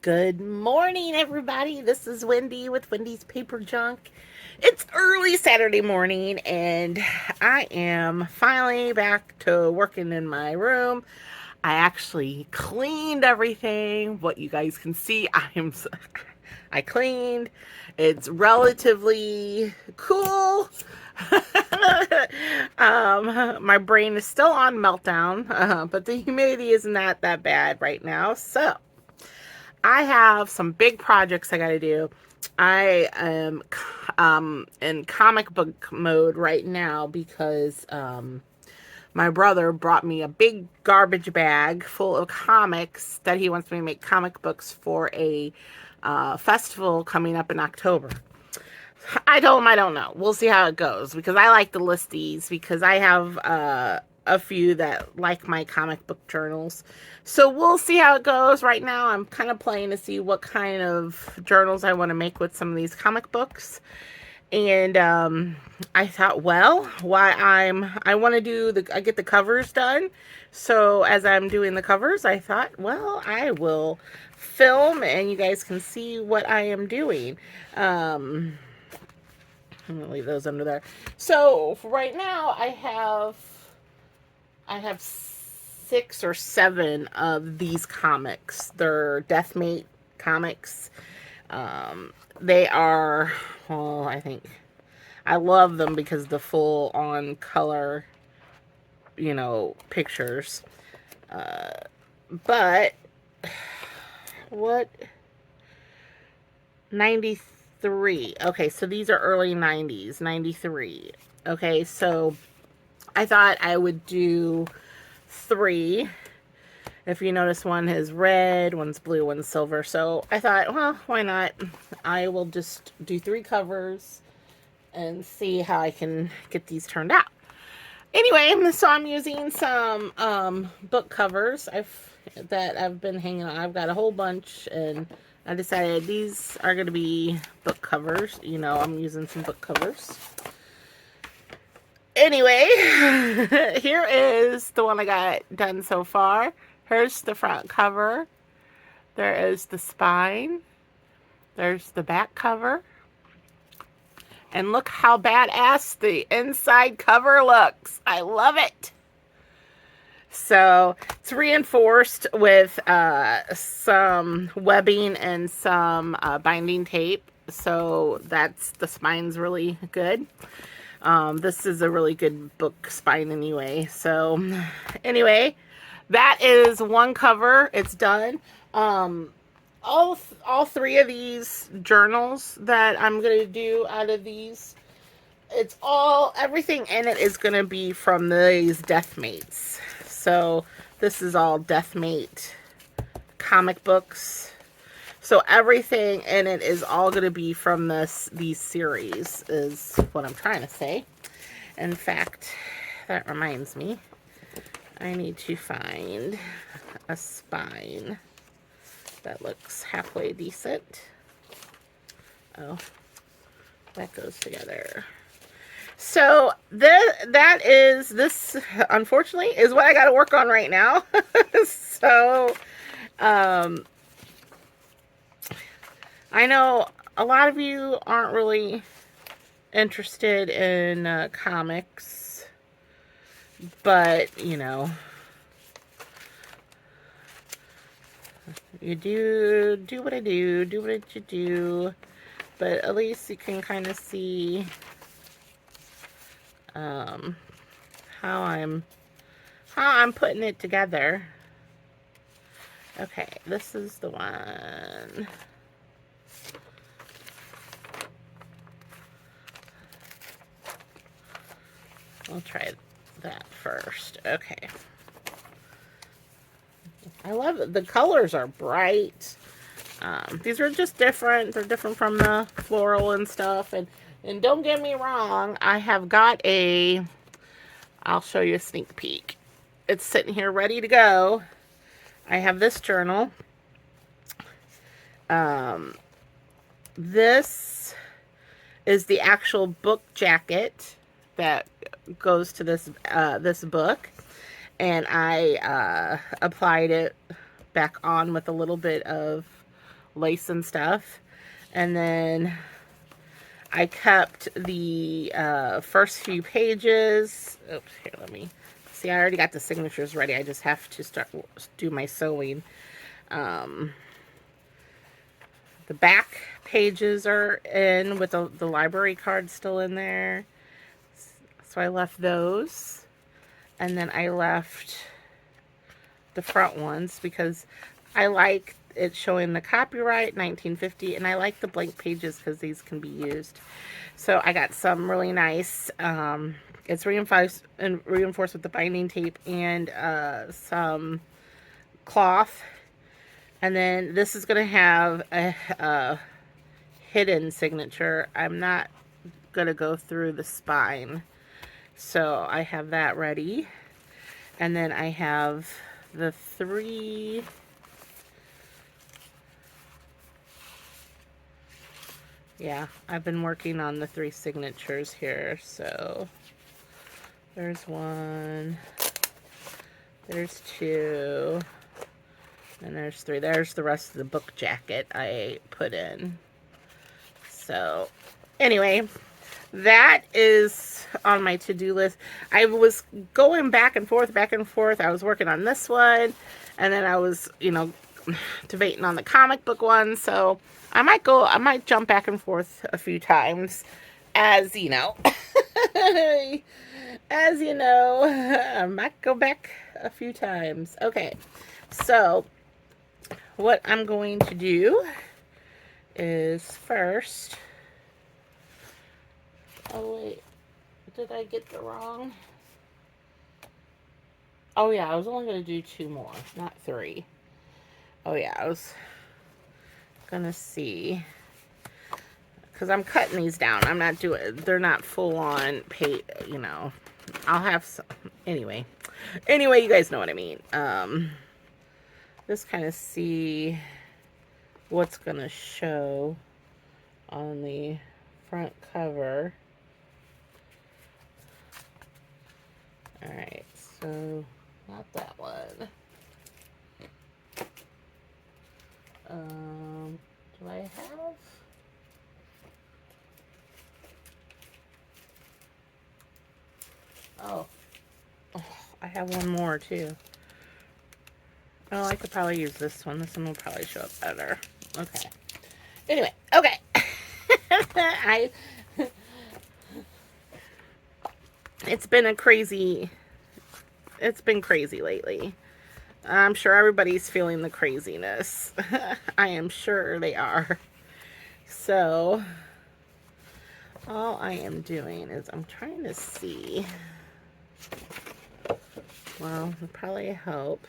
Good morning, everybody. This is Wendy with Wendy's Paper Junk. It's early Saturday morning, and I am finally back to working in my room. I actually cleaned everything. What you guys can see, I cleaned. It's relatively cool. My brain is still on meltdown, but the humidity isn't that bad right now. So I have some big projects I got to do. I am in comic book mode right now because my brother brought me a big garbage bag full of comics that he wants me to make comic books for a festival coming up in October. I told him I don't know. We'll see how it goes because I like to list these because I have a few that like my comic book journals. So we'll see how it goes. Right now I'm kind of playing to see what kind of journals I want to make with some of these comic books. And I thought, well, I want to I get the covers done. So as I'm doing the covers, I thought, well, I will film and you guys can see what I am doing. I'm gonna leave those under there. So for right now, I have 6 or 7 of these comics. They're Deathmate comics. They are, well, I love them because the full on color, pictures. But what 93. Okay, so these are early 90s, 93. Okay, so I thought I would do 3. If you notice, one is red, one's blue, one's silver. So I thought, well, why not? I will just do 3 covers and see how I can get these turned out. Anyway, so I'm using some book covers that I've been hanging on. I've got a whole bunch, and I decided these are going to be book covers. I'm using some book covers. Anyway, here is the one I got done so far. Here's the front cover. There is the spine. There's the back cover. And look how badass the inside cover looks. I love it. So it's reinforced with some webbing and some binding tape. So the spine's really good. This is a really good book spine anyway. So anyway, that is one cover. It's done. All 3 of these journals that I'm going to do out of these, everything in it is going to be from these Deathmates. So this is all Deathmate comic books. So everything in it is all going to be from these series is what I'm trying to say. In fact, that reminds me, I need to find a spine that looks halfway decent. Oh, that goes together. So this unfortunately is what I got to work on right now. So I know a lot of you aren't really interested in comics, but you do what I do what you do, but at least you can kind of see how I'm putting it together. Okay, this is the one. I'll try that first. Okay. I love it. The colors are bright. These are just different. They're different from the floral and stuff. And don't get me wrong, I have got I'll show you a sneak peek. It's sitting here ready to go. I have this journal. This is the actual book jacket that goes to this book, and I applied it back on with a little bit of lace and stuff. And then I kept the first few pages. Oops, here, let me see. I already got the signatures ready. I just have to do my sewing. The back pages are in with the library card still in there. So I left those. And then I left the front ones because I like it showing the copyright 1950, and I like the blank pages because these can be used. So I got some really nice, it's reinforced with the binding tape and some cloth. And then this is going to have a hidden signature. I'm not going to go through the spine. So I have that ready. And then I have the 3... Yeah, I've been working on the 3 signatures here. So there's 1, there's 2, and there's 3. There's the rest of the book jacket I put in. So anyway, that is on my to-do list. I was going back and forth. I was working on this one, and then I was, debating on the comic book one. So I might jump back and forth a few times, as you know. I might go back a few times. Okay, so what I'm going to do is first... Oh, wait. Did I get the wrong? Oh, yeah. I was only going to do 2 more, not 3. Oh, yeah. I was going to see. Because I'm cutting these down. I'm not doing... They're not full-on I'll have some... Anyway, you guys know what I mean. Just kind of see what's going to show on the front cover. Alright, so not that one. Do I have? Oh, I have one more too. Oh, I could probably use this one. This one will probably show up better. Okay. Anyway, okay. It's been crazy lately. I'm sure everybody's feeling the craziness. I am sure they are. So, all I am doing is I'm trying to see. Well, it'll probably help.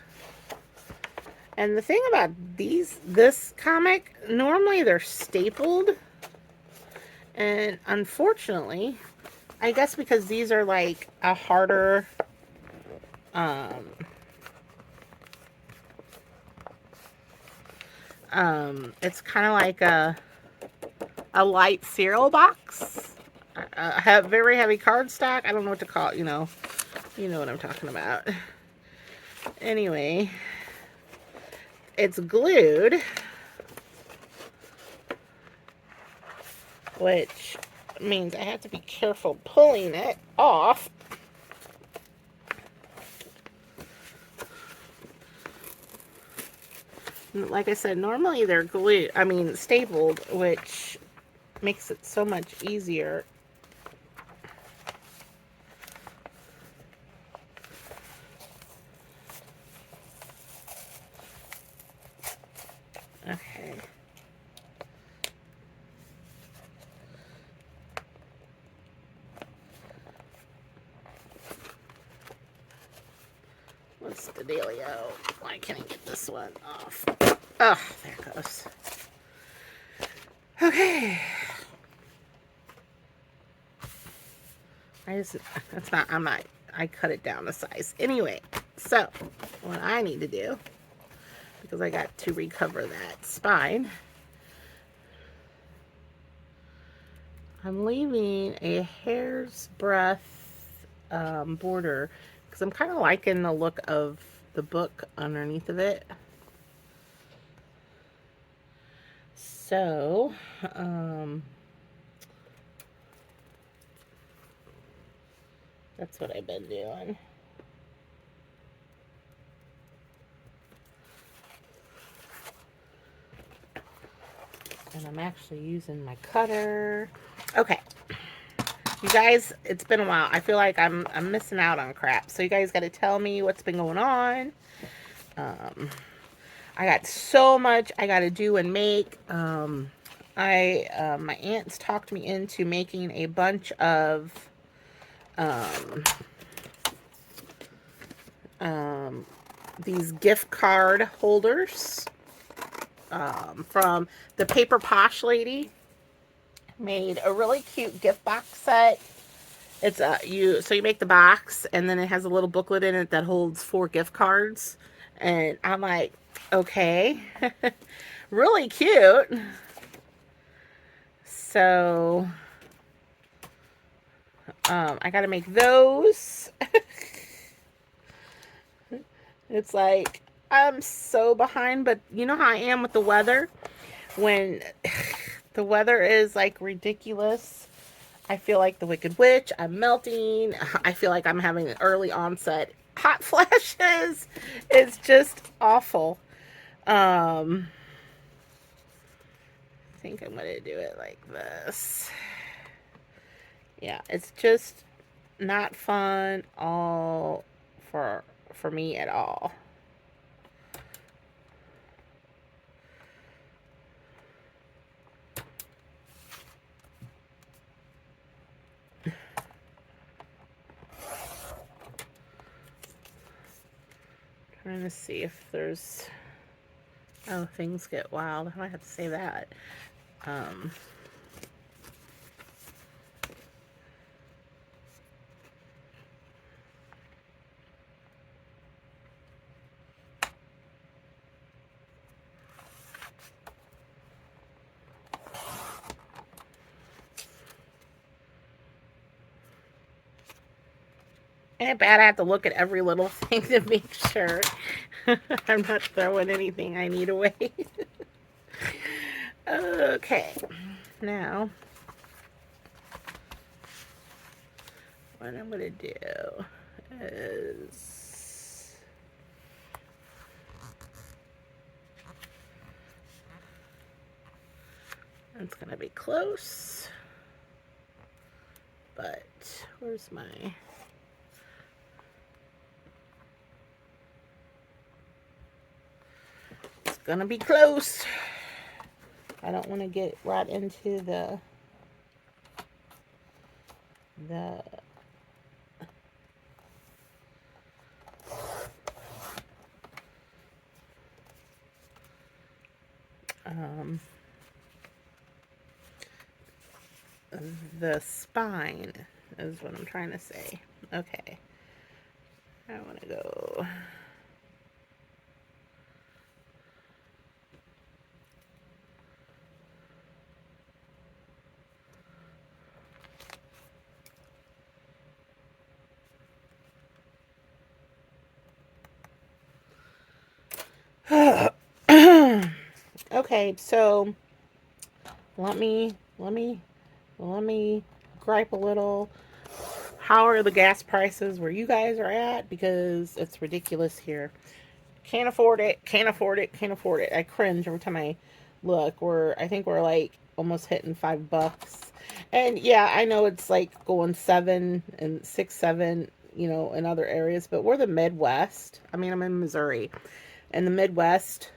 And the thing about this comic, normally they're stapled. And unfortunately, I guess because these are like a harder, it's kind of like a light cereal box. Have very heavy cardstock. I don't know what to call it, you know what I'm talking about. Anyway, it's glued, which means I have to be careful pulling it off. Like I said, normally they're stapled, which makes it so much easier. Okay. What's the dealio? Why can't I get this one off? Oh, there it goes. Okay. I cut it down to size. Anyway, so what I need to do, because I got to recover that spine, I'm leaving a hair's breadth border, because I'm kind of liking the look of the book underneath of it. So, that's what I've been doing. And I'm actually using my cutter. Okay. You guys, it's been a while. I feel like I'm missing out on crap. So you guys got to tell me what's been going on. I got so much I got to do and make. My aunts talked me into making a bunch of these gift card holders from the Paper Posh lady. Made a really cute gift box set. It's you make the box and then it has a little booklet in it that holds 4 gift cards, and I'm like, okay. Really cute. So I gotta make those. It's like I'm so behind, but you know how I am with the weather. When the weather is like ridiculous, I feel like the Wicked Witch. I'm melting. I feel like I'm having an early onset hot flashes. It's just awful. I think I'm going to do it like this. Yeah, it's just not fun all for me at all. Trying to see if there's... Oh, things get wild. I might have to say that. Ain't it bad I have to look at every little thing to make sure I'm not throwing anything I need away. Okay, now what I'm going to do is it's going to be close, but where's my... It's going to be close. I don't want to get right into the the spine is what I'm trying to say. Okay. I want to go... Okay, so let me gripe a little. How are the gas prices where you guys are at? Because it's ridiculous here. Can't afford it, can't afford it, can't afford it. I cringe every time I look. I think we're like almost hitting $5. And yeah, I know it's like going 7 and 6, 7, in other areas, but we're the Midwest. I mean, I'm in Missouri. And the Midwest,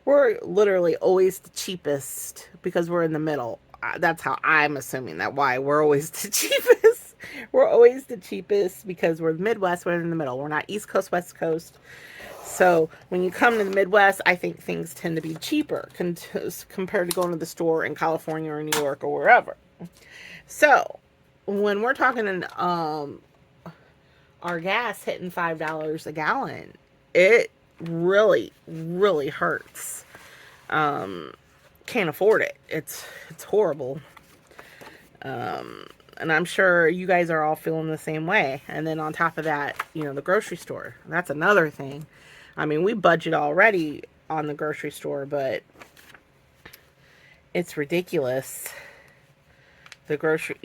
we're literally always the cheapest because we're in the middle. That's how I'm assuming that why we're always the cheapest. We're always the cheapest because we're the Midwest, we're in the middle. We're not East Coast, West Coast. So when you come to the Midwest, I think things tend to be cheaper compared to going to the store in California or New York or wherever. So when we're talking our gas hitting $5 a gallon, it really, really hurts. Can't afford it. It's horrible. And I'm sure you guys are all feeling the same way. And then on top of that, the grocery store. That's another thing. I mean, we budget already on the grocery store, but it's ridiculous. The grocery,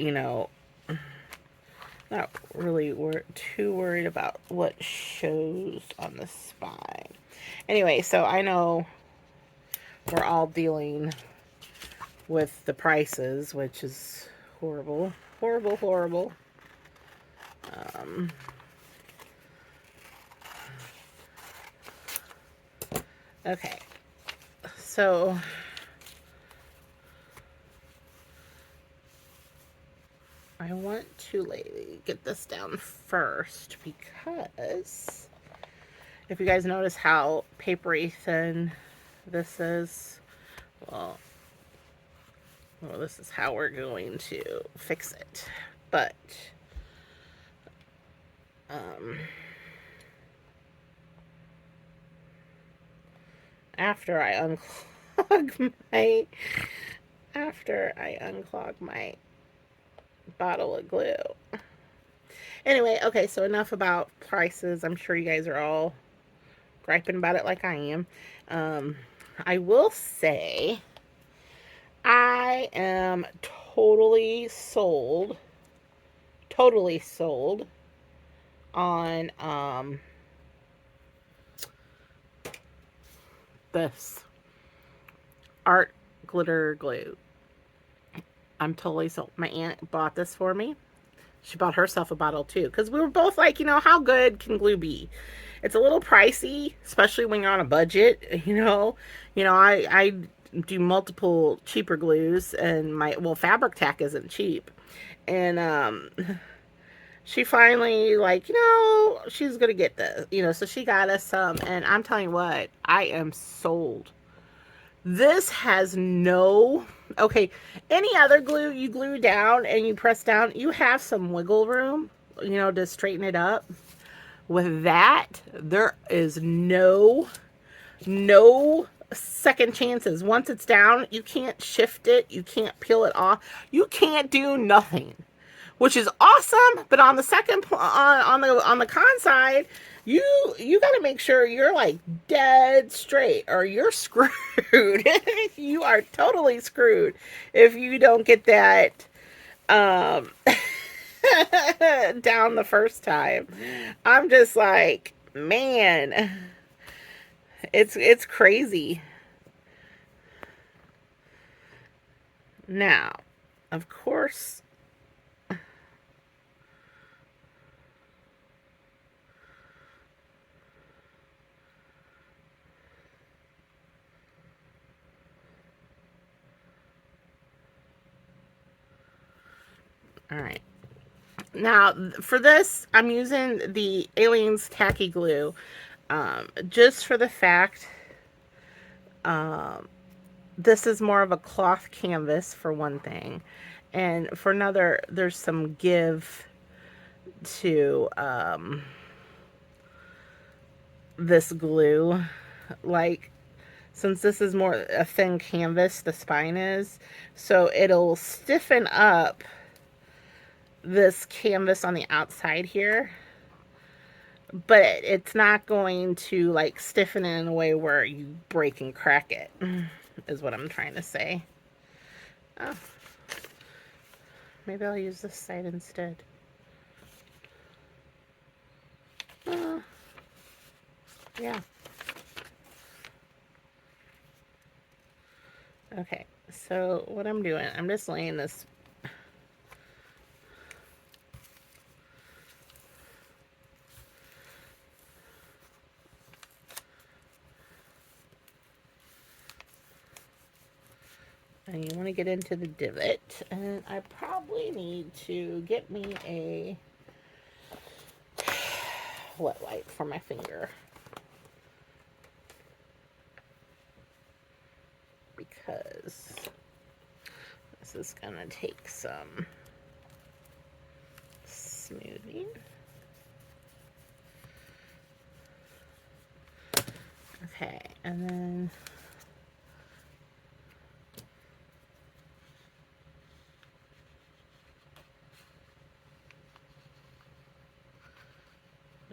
not really too worried about what shows on the spine. Anyway, so I know we're all dealing with the prices, which is horrible, horrible, horrible. Okay, so I want to get this down first because if you guys notice how papery thin this is, well, this is how we're going to fix it. But after I unclog my bottle of glue. Anyway, okay, so enough about prices. I'm sure you guys are all griping about it like I am. I will say I am totally sold on this art glitter glue. I'm totally sold. My aunt bought this for me. She bought herself a bottle too, because we were both like, how good can glue be? It's a little pricey, especially when you're on a budget. I do multiple cheaper glues, and fabric tack isn't cheap, and she finally she's gonna get this, so she got us some, and I'm telling you what, I am sold. This has okay, any other glue you glue down and you press down, you have some wiggle room, to straighten it up. With that, there is no second chances. Once it's down, you can't shift it, you can't peel it off, you can't do nothing, which is awesome. But on the on the con side, you got to make sure you're like dead straight, or you're screwed. You are totally screwed if you don't get that down the first time. I'm just like, man, it's crazy. Now, of course, all right. Now, for this, I'm using the Aliens Tacky Glue, just for the fact, this is more of a cloth canvas, for one thing. And for another, there's some give to this glue. Like, since this is more a thin canvas, the spine is, so it'll stiffen up this canvas on the outside here, but it's not going to like stiffen it in a way where you break and crack it, is what I'm trying to say. Oh, maybe I'll use this side instead. Yeah. Okay, so what I'm doing, I'm just laying this and you want to get into the divot, and I probably need to get me a wet wipe for my finger, because this is gonna take some smoothing. Okay, and then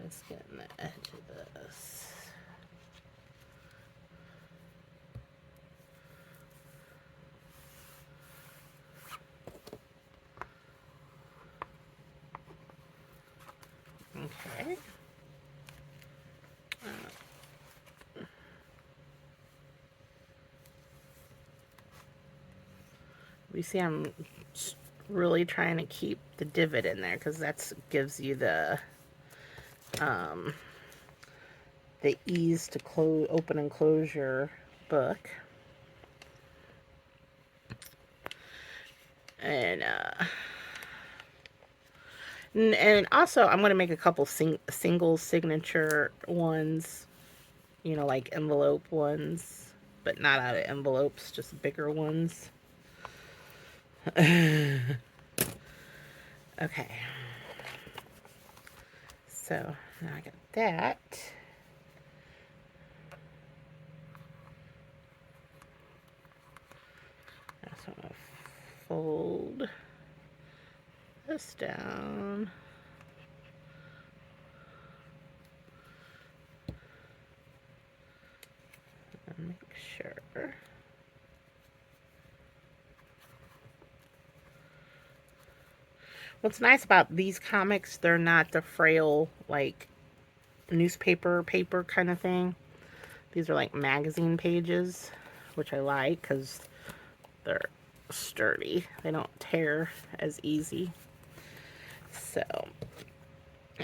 just getting the edge of this. Okay. We see I'm really trying to keep the divot in there because that gives you the ease to open and close your book. And also I'm going to make a couple single signature ones, you know, like envelope ones, but not out of envelopes, just bigger ones. Okay. So now I got that. So I'm going to fold this down. And make sure. What's nice about these comics, they're not the frail, like, newspaper paper kind of thing. These are like magazine pages, which I like because they're sturdy. They don't tear as easy. So,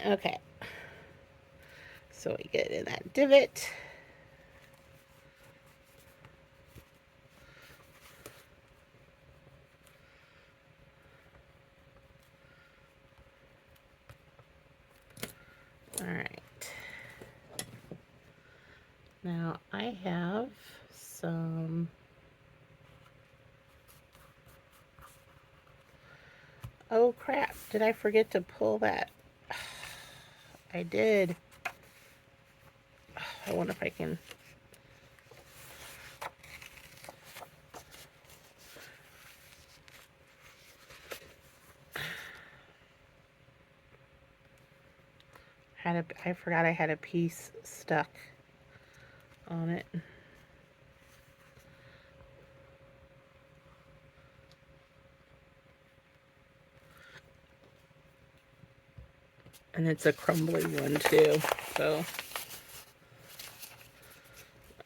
okay. So we get in that divot. All right. Now I have some oh crap, did I forget to pull that? I did. I wonder if I can. I forgot I had a piece stuck on it. And it's a crumbly one too, so.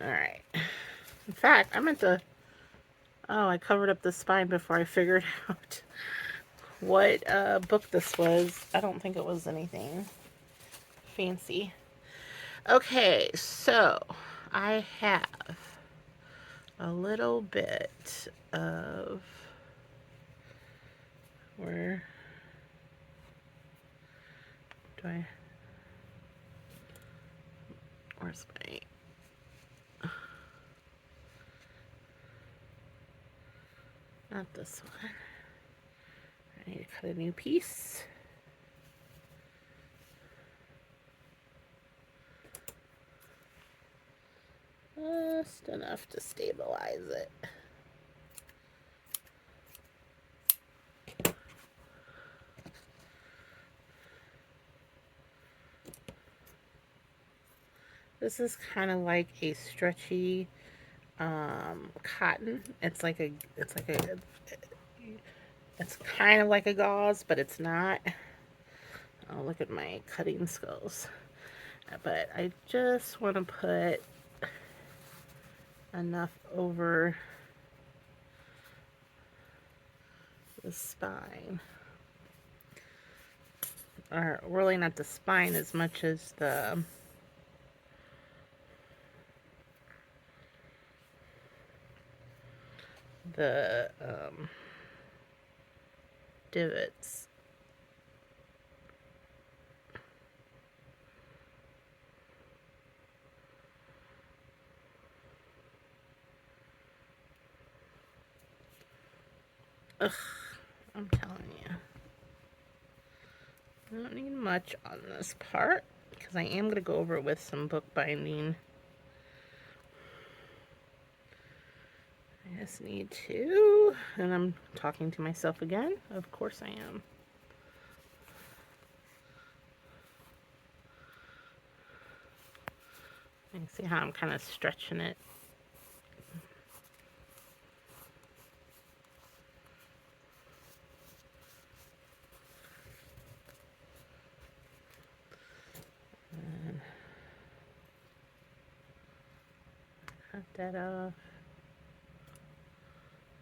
Alright. In fact, I meant to, oh, I covered up the spine before I figured out what book this was. I don't think it was anything fancy. Okay, so I have a little bit of, where do I, where's my, not this one. I need to cut a new piece. Just enough to stabilize it. This is kind of like a stretchy cotton. It's kind of like a gauze, but it's not. Oh, look at my cutting skills. But I just want to put enough over the spine. Or really not the spine as much as the divots. Ugh, I'm telling you. I don't need much on this part because I am going to go over it with some book binding. I just need to, and I'm talking to myself again. Of course I am. You can see how I'm kind of stretching it. Cut that off.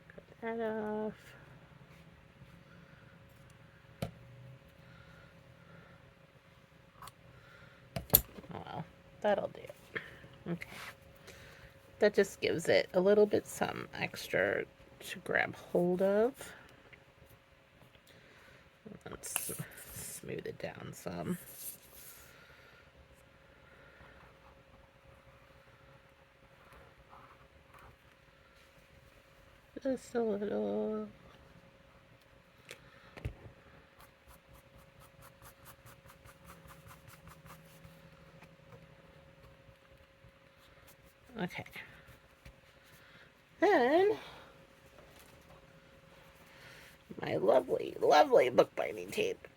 Cut that off. Oh well, that'll do. Okay. That just gives it a little bit some extra to grab hold of. Let's smooth it down some. Just a little. Okay. Then my lovely, lovely bookbinding tape.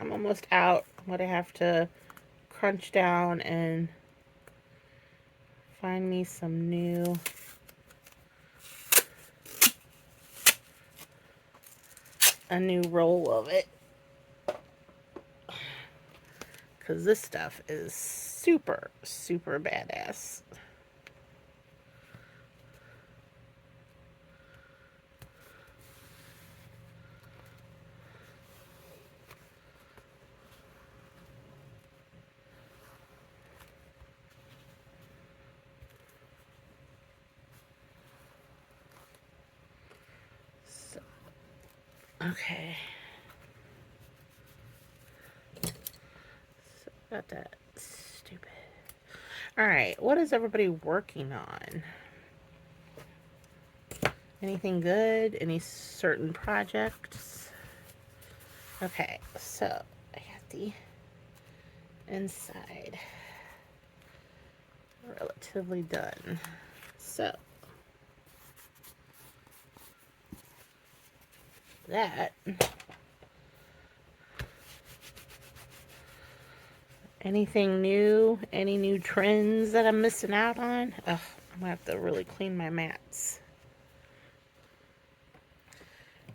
I'm almost out. What I have to crunch down and find me some a new roll of it. Because this stuff is super, super badass. So, okay. So, got that. Stupid. Alright, what is everybody working on? Anything good? Any certain projects? Okay, so I got the inside relatively done. So that, anything new? Any new trends that I'm missing out on? Ugh, I'm gonna have to really clean my mats.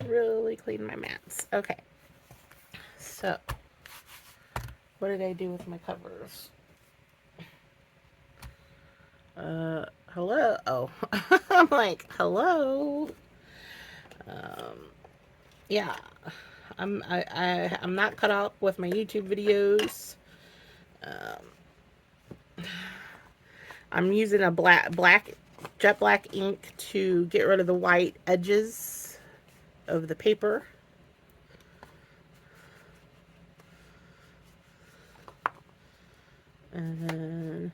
Really clean my mats. Okay. So, what did I do with my covers? Hello? Oh. I'm like, hello? Yeah. I'm not cut off with my YouTube videos. I'm using a jet black ink to get rid of the white edges of the paper. And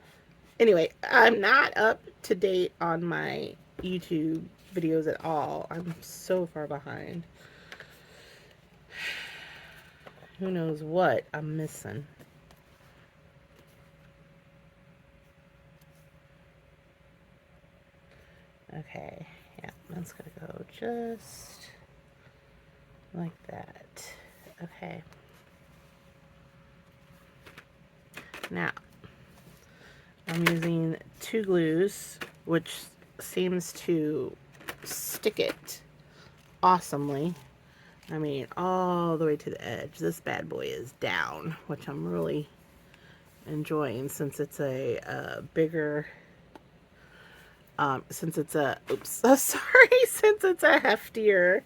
anyway, I'm not up to date on my YouTube videos at all. I'm so far behind. Who knows what I'm missing. Okay, yeah, that's gonna go just like that. Okay. Now, I'm using 2 glues, which seems to stick it awesomely. I mean, all the way to the edge. This bad boy is down, which I'm really enjoying since it's a bigger, since it's a, oops, sorry, since it's a heftier,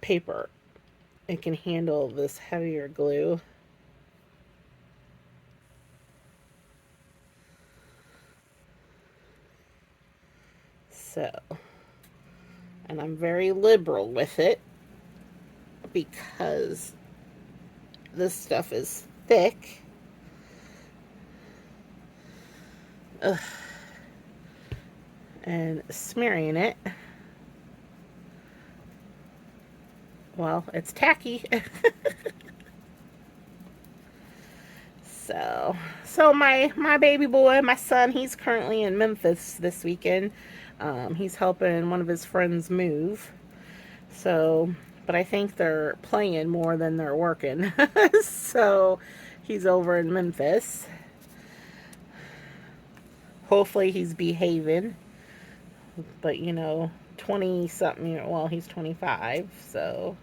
paper. It can handle this heavier glue. So, and I'm very liberal with it because this stuff is thick. Ugh. And smearing it, well, it's tacky. So my baby boy, my son, he's currently in Memphis this weekend. He's helping one of his friends move. So, but I think they're playing more than they're working. So, he's over in Memphis. Hopefully he's behaving. But, you know, 20 something, well, he's 25, so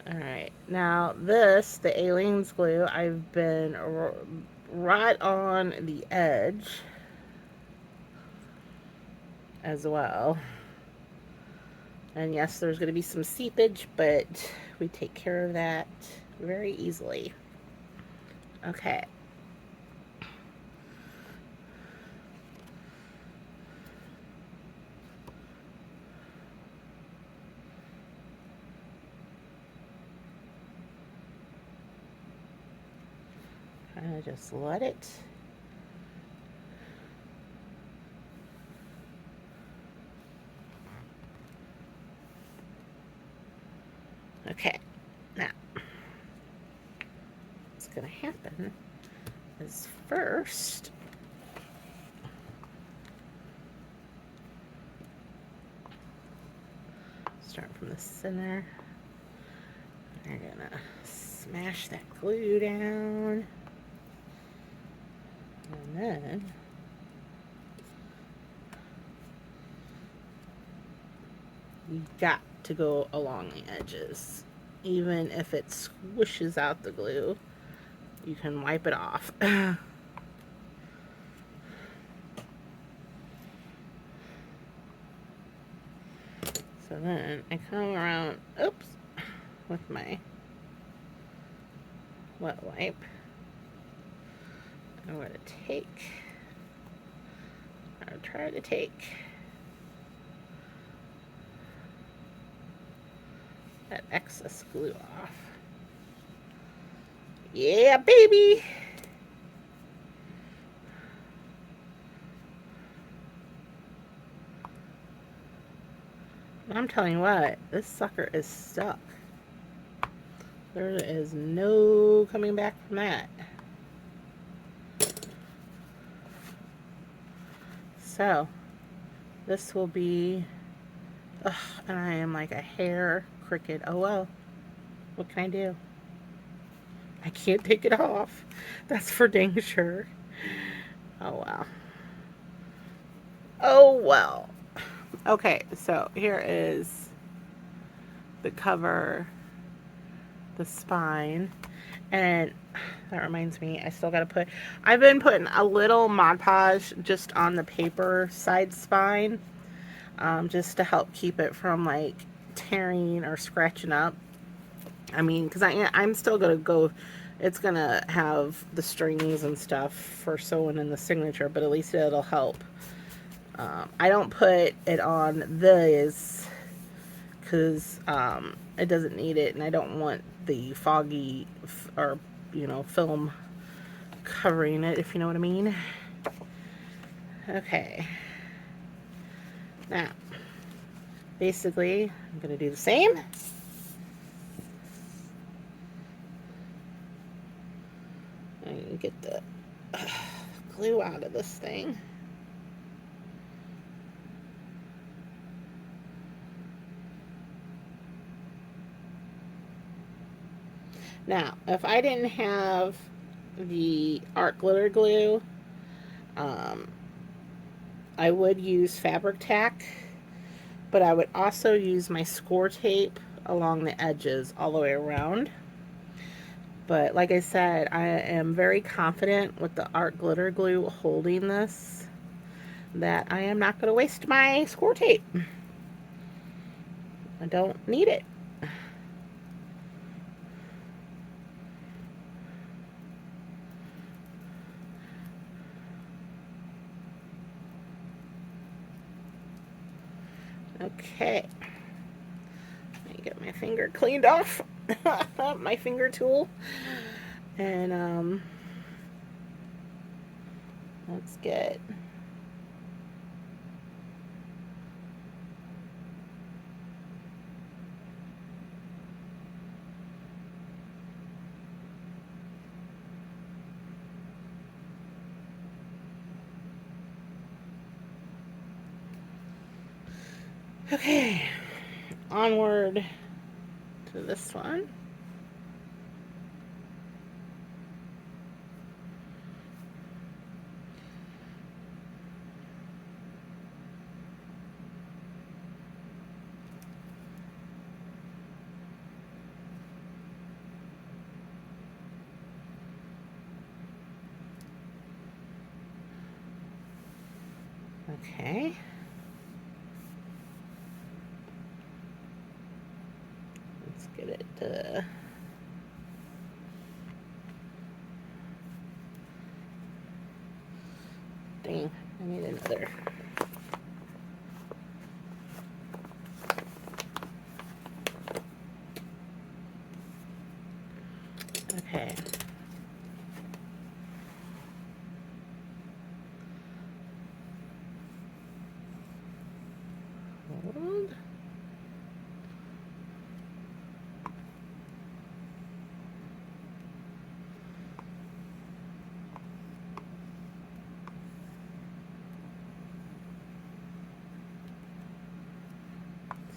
Alright, now this, the Aliens glue, I've been right on the edge as well. And yes, there's going to be some seepage, but we take care of that very easily. Okay. Kind of just let it. Okay. Now, what's going to happen is first, start from the center. We're going to smash that glue down. And then you got to go along the edges. Even if it squishes out the glue, you can wipe it off. So then I come around, oops, with my wet wipe. I'm going to take, or try to take, that excess glue off. Yeah, baby! I'm telling you what, this sucker is stuck. There is no coming back from that. So, this will be, ugh, and I am like a hair cricket. Oh well, what can I do? I can't take it off. That's for dang sure. Oh well. Oh well. Okay, so here is the cover, the spine, and that reminds me, I still gotta put, I've been putting a little Mod Podge just on the paper side spine, just to help keep it from like tearing or scratching up. I mean, because I'm still gonna go, it's gonna have the strings and stuff for sewing in the signature, but at least it'll help. I don't put it on this because it doesn't need it, and I don't want the foggy or film covering it, if you know what I mean. Okay, now basically I'm gonna do the same. And get the glue out of this thing. Now, if I didn't have the art glitter glue, I would use fabric tack, but I would also use my score tape along the edges all the way around. But like I said, I am very confident with the art glitter glue holding this that I am not going to waste my score tape. I don't need it. Okay, let me get my finger cleaned off, my finger tool, and let's get okay, onward to this one. Okay. Let's get it dang, I need another. Okay. Hold.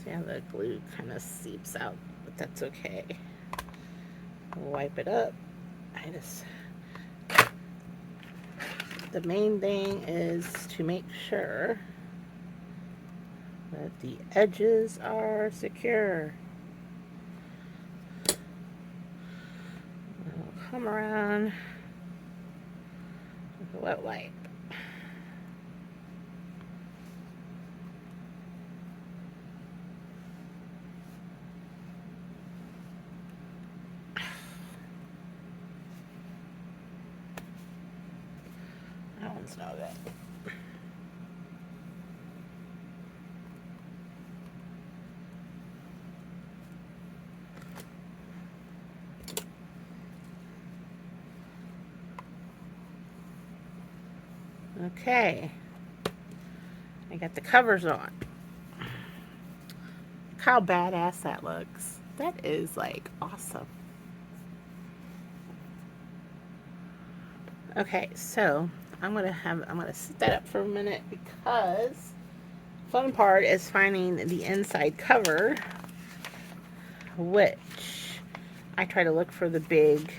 See how the glue kind of seeps out, but that's okay. We'll wipe it up. The main thing is to make sure that the edges are secure. I'll come around with a wet wipe. That one's no good. Okay, I got the covers on. Look how badass that looks. That is like awesome. Okay, so I'm gonna set that up for a minute because the fun part is finding the inside cover, which I try to look for the big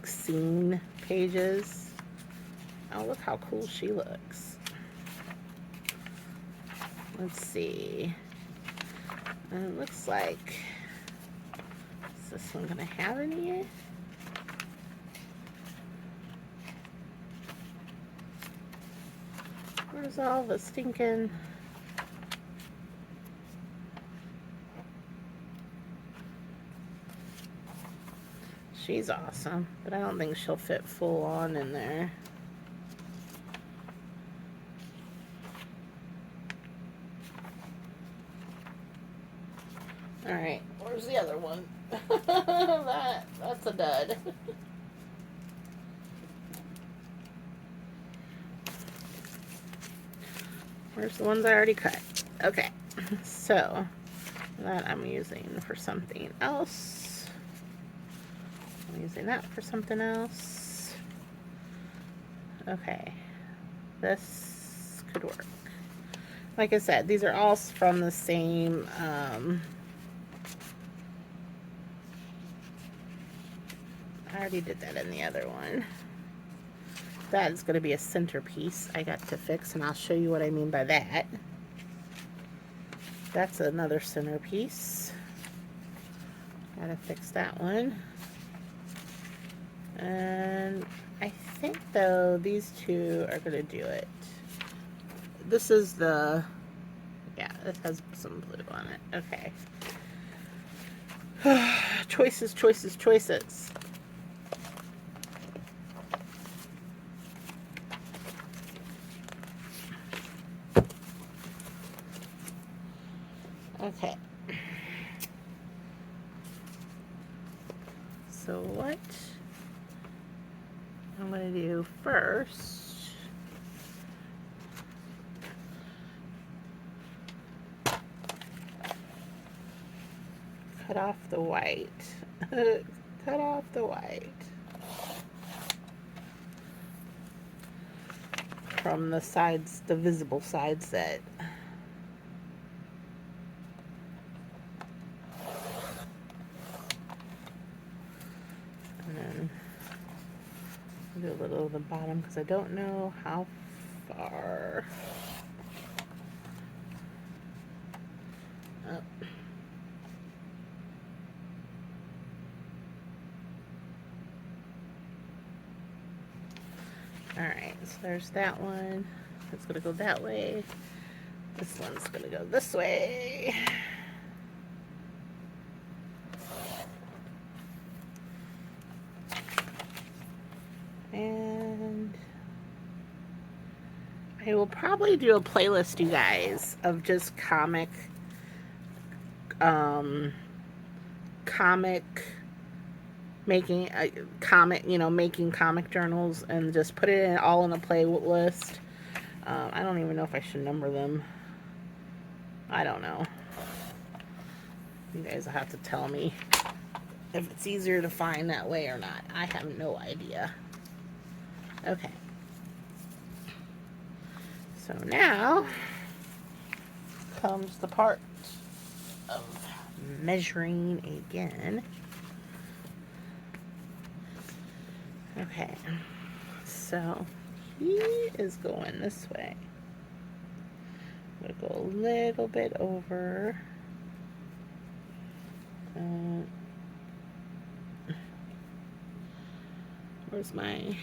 scene pages. Oh, look how cool she looks. Let's see. It looks like, is this one gonna have any? Where's all the stinking? She's awesome, but I don't think she'll fit full on in there. Alright, where's the other one? That's a dud. Where's the ones I already cut? Okay, so that I'm using for something else. I'm using that for something else. Okay, this could work. Like I said, these are all from the same I already did that in the other one. That is going to be a centerpiece I got to fix, and I'll show you what I mean by that. That's another centerpiece. Gotta fix that one. And I think, though, these two are going to do it. This is the... yeah, it has some blue on it. Okay. Choices, choices, choices. Okay. So what I'm going to do first, cut off the white. Cut off the white from the sides, the visible sides that do a little of the bottom because I don't know how far up. Alright, so there's that one. It's going to go that way. This one's going to go this way. And I will probably do a playlist, you guys, of just comic making making comic journals, and just put it all in a playlist. I don't even know if I should number them. I don't know. You guys will have to tell me if it's easier to find that way or not. I have no idea. Okay. So now comes the part of measuring again. Okay, so he is going this way. I'm going to go a little bit over. Where's my...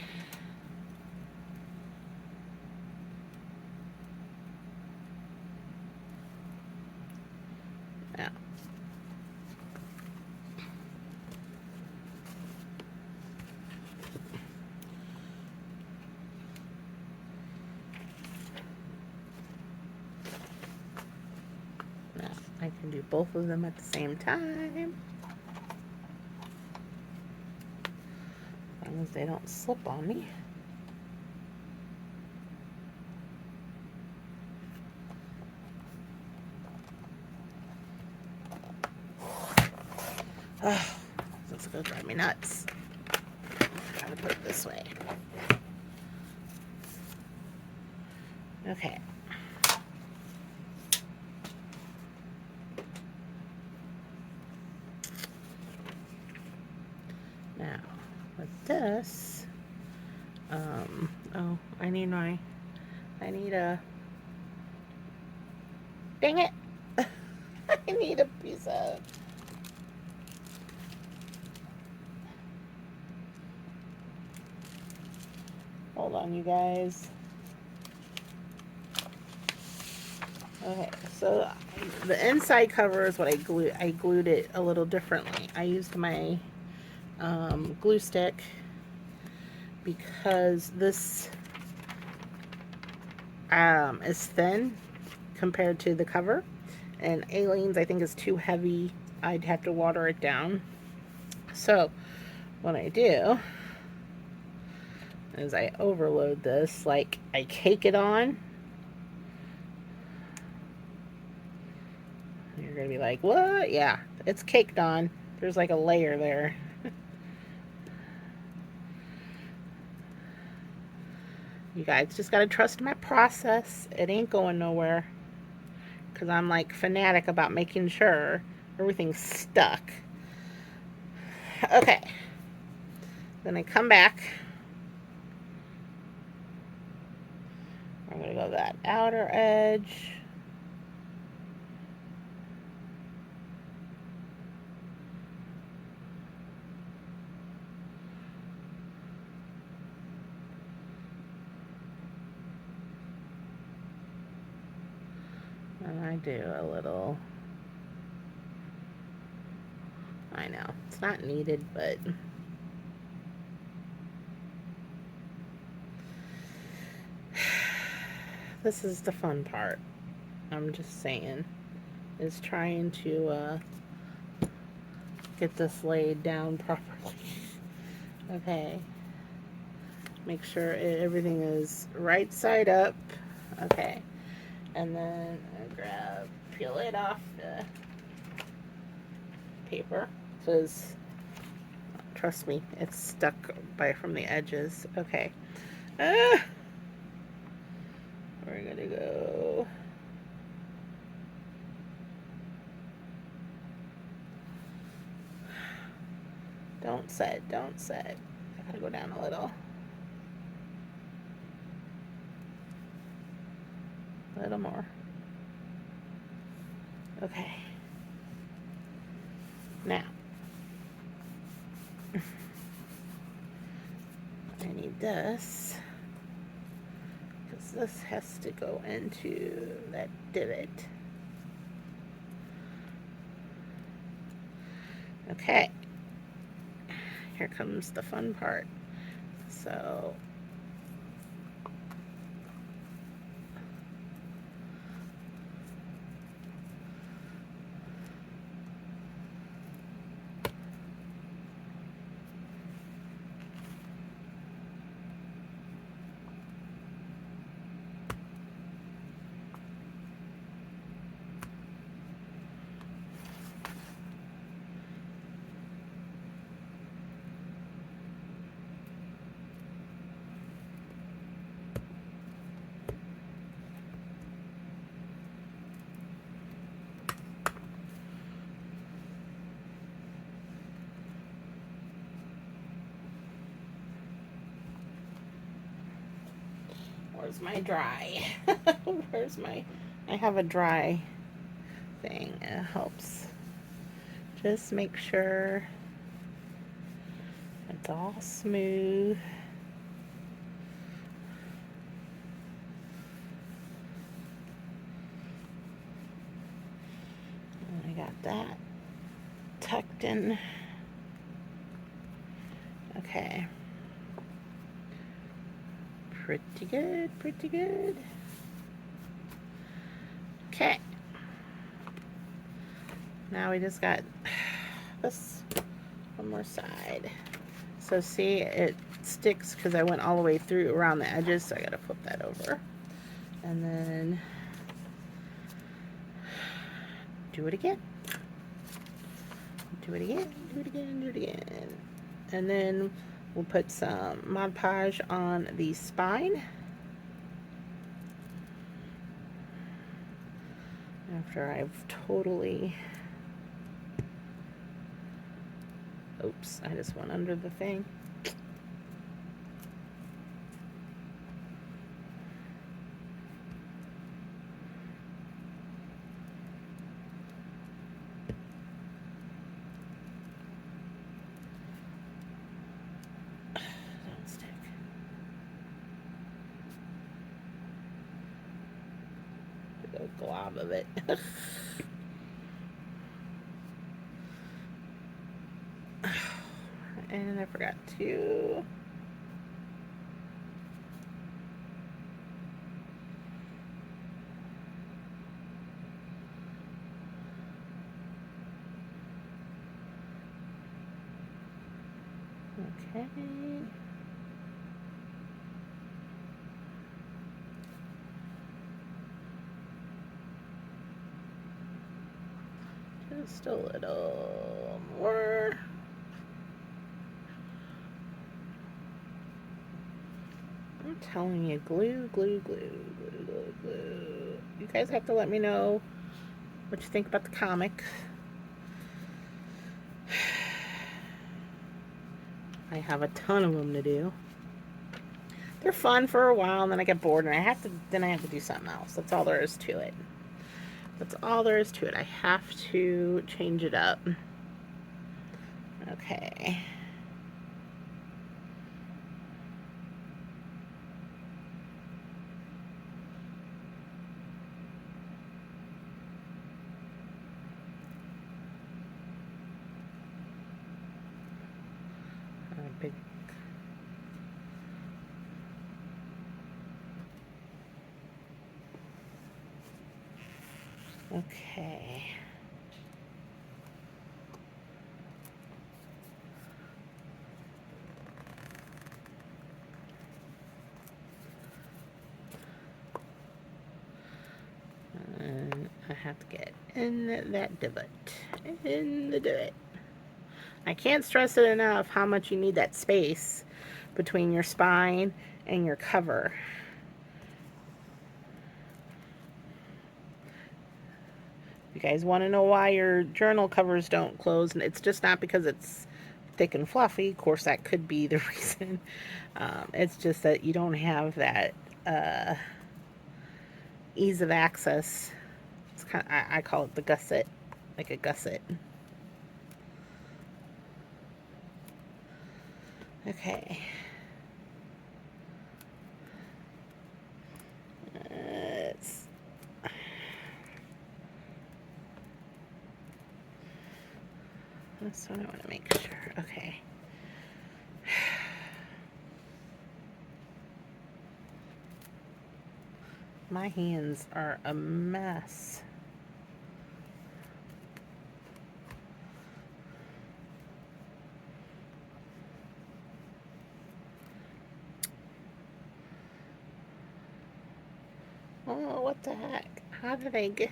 Now. Now, I can do both of them at the same time. As long as they don't slip on me. Oh, that's gonna drive me nuts. I'm trying to put it this way. Okay. Now, with this, oh, I need a, dang it, I need a piece of, hold on, you guys. Okay, so the inside cover is what I glued it a little differently. I used my glue stick because this is thin compared to the cover, and Aleene's I think is too heavy. I'd have to water it down. So what I do is I overload this, like I cake it on. You're gonna be like, what? Yeah, it's caked on. There's like a layer there. You guys just gotta trust my process. It ain't going nowhere. Because I'm like fanatic about making sure everything's stuck. Okay. Then I come back. I'm gonna go that outer edge. And I do a little, I know, it's not needed, but this is the fun part. I'm just saying, is trying to get this laid down properly. Okay. Make sure everything is right side up. Okay. And then I peel it off the paper, because trust me, it's stuck from the edges. Okay. We're gonna go. Don't set. I gotta go down a little. A little more. Okay. Now, I need this. this has to go into that divot. Okay, here comes the fun part. So where's my dry? Where's my... I have a dry thing. It helps. Just make sure it's all smooth. And I got that tucked in. Okay. Pretty good, pretty good. Okay. Now we just got this one more side. So see, it sticks because I went all the way through around the edges, so I gotta flip that over. And then do it again. Do it again, do it again, do it again. And then we'll put some Mod Podge on the spine. After I've totally... Oops, I just went under the thing. Don't stick. Big old glob of it. And I forgot to... Okay. Just a little more. I'm telling you, glue, glue, glue, glue, glue, glue. You guys have to let me know what you think about the comic. I have a ton of them to do. They're fun for a while, and then I get bored, and I have to do something else. That's all there is to it. That's all there is to it. I have to change it up. Okay. Big. Okay. And I have to get in that divot. In the divot. I can't stress it enough how much you need that space between your spine and your cover. You guys want to know why your journal covers don't close, and it's just not because it's thick and fluffy. Of course, that could be the reason. It's just that you don't have that ease of access. It's kind of, I call it the gusset, like a gusset. Okay. This one I want to make sure. Okay. My hands are a mess. Oh, what the heck? How did I get...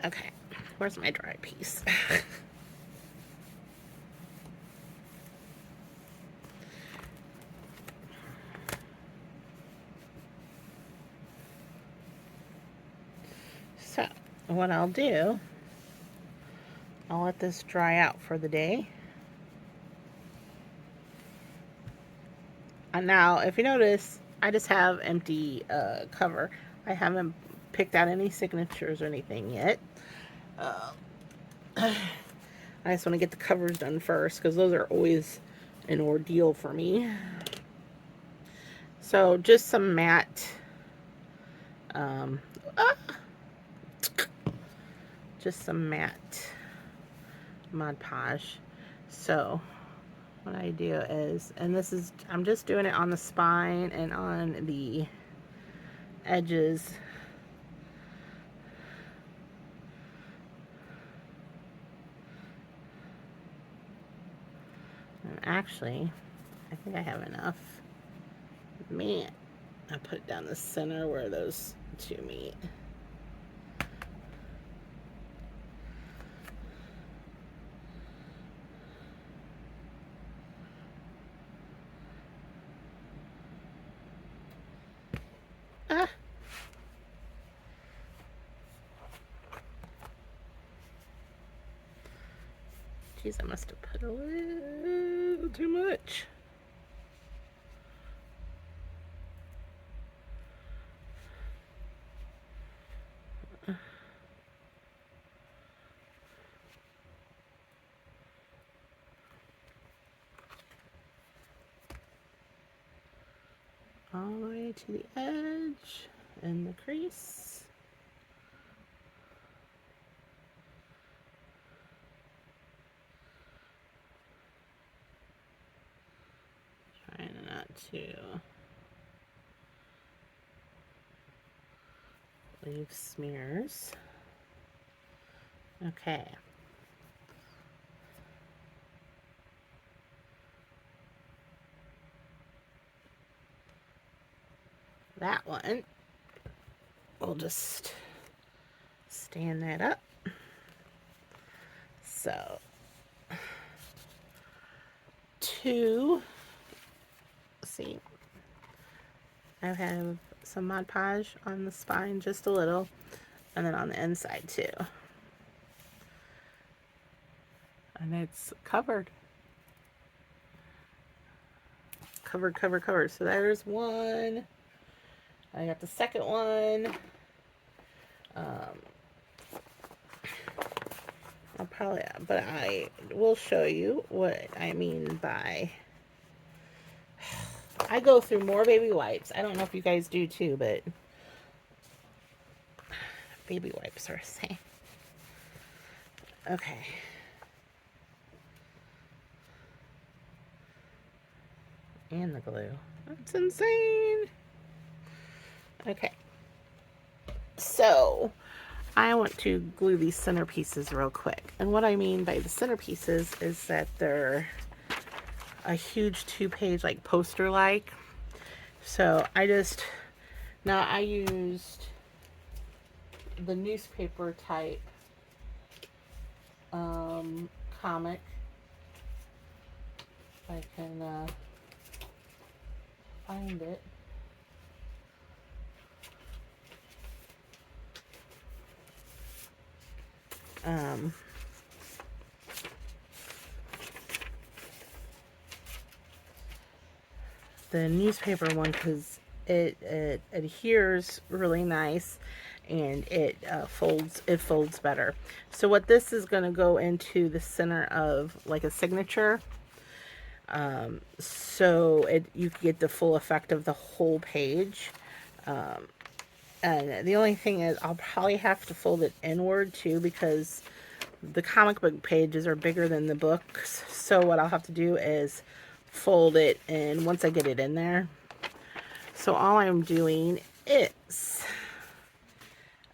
Okay, where's my dry piece? So, what I'll do, I'll let this dry out for the day. And now, if you notice, I just have empty cover. I haven't picked out any signatures or anything yet. I just want to get the covers done first because those are always an ordeal for me. So just some matte, just some matte Mod Podge. So what I do is, and this is, I'm just doing it on the spine and on the edges. And actually, I think I have enough. Man, I put it down the center where those two meet. Ah. Jeez, I must have put a little too much. All the way to the edge and the crease. Trying not to leave smears. Okay. That one, we'll just stand that up. So, two, see, I have some Mod Podge on the spine, just a little, and then on the inside too. And it's covered. Covered. So there's one. I got the second one. I'll probably, but I will show you what I mean by, I go through more baby wipes. I don't know if you guys do too, but baby wipes are the same. Okay. And the glue. That's insane. Okay. So, I want to glue these centerpieces real quick. And what I mean by the centerpieces is that they're a huge 2-page like poster like. So I used the newspaper type comic. If I can find it. The newspaper one, because it adheres really nice and it folds better. So what this is going to go into the center of like a signature, so you get the full effect of the whole page. The only thing is I'll probably have to fold it inward too, because the comic book pages are bigger than the books. So what I'll have to do is fold it in once I get it in there. So all I'm doing is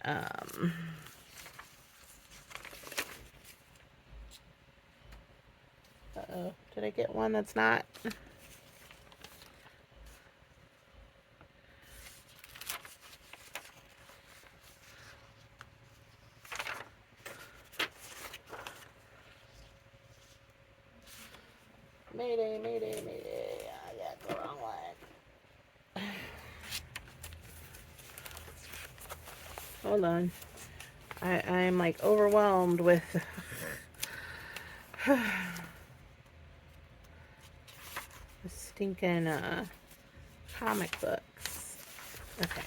uh-oh, did I get one that's not? Mayday, mayday, mayday. I got the wrong one. Hold on. I'm like overwhelmed with the stinking comic books. Okay.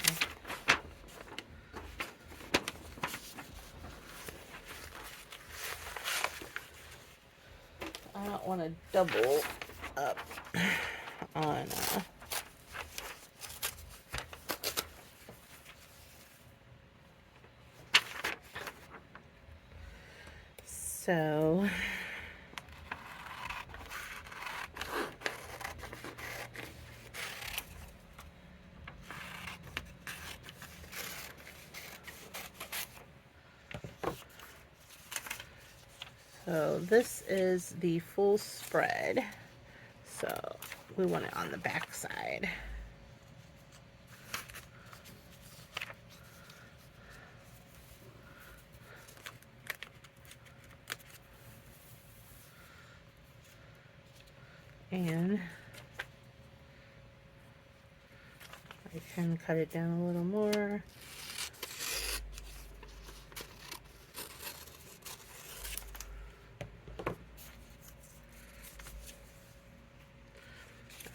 I don't want to double up on so this is the full spread, so we want it on the back side. And I can cut it down a little more.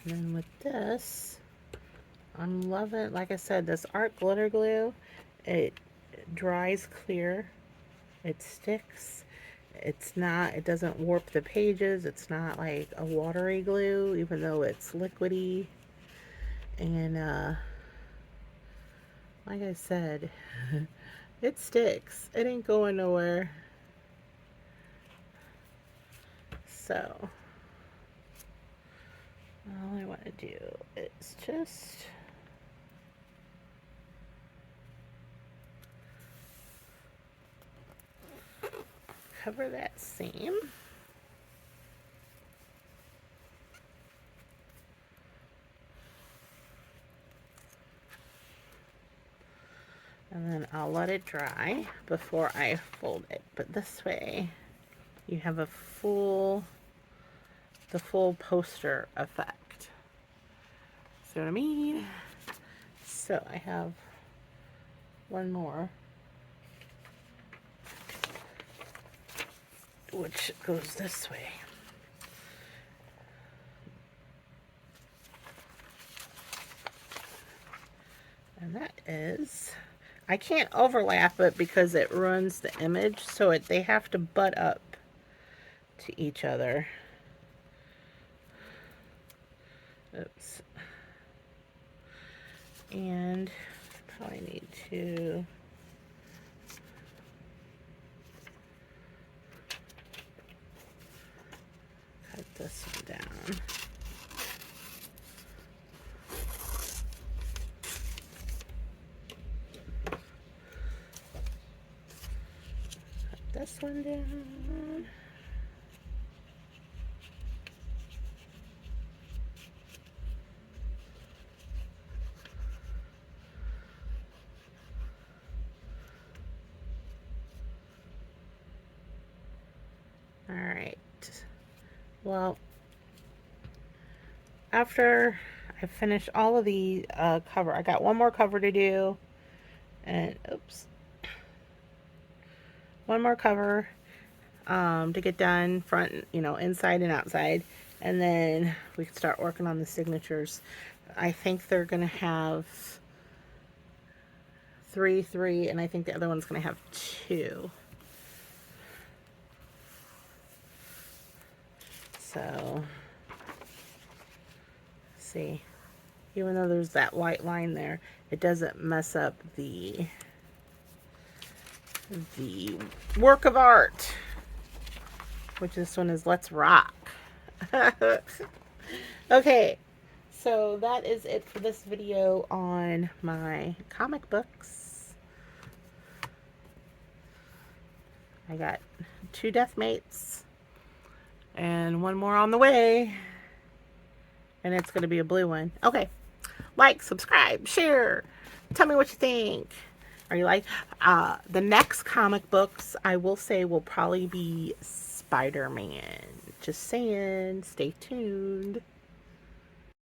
And then with this, I'm loving, like I said, this art glitter glue. It dries clear. It sticks. It doesn't warp the pages. It's not like a watery glue, even though it's liquidy. And like I said, it sticks. It ain't going nowhere. So all I want to do is just cover that seam. And then I'll let it dry before I fold it. But this way you have the full poster effect. See what I mean? So I have one more, which goes this way. And that is, I can't overlap it because it ruins the image, so they have to butt up to each other. Oops. And probably need to cut this one down. Cut this one down. All right. Well, after I finish all of the cover, I got one more cover to do, and oops, one more cover to get done, front, inside and outside, and then we can start working on the signatures. I think they're gonna have three, and I think the other one's gonna have 2. So, see, even though there's that white line there, it doesn't mess up the work of art, which this one is Let's Rock. Okay, so that is it for this video on my comic books. I got 2 death mates and 1 more on the way, and it's going to be a blue one. Okay, like, subscribe, share, tell me what you think. Are you like the next comic books? I will say will probably be Spider-Man. Just saying, stay tuned.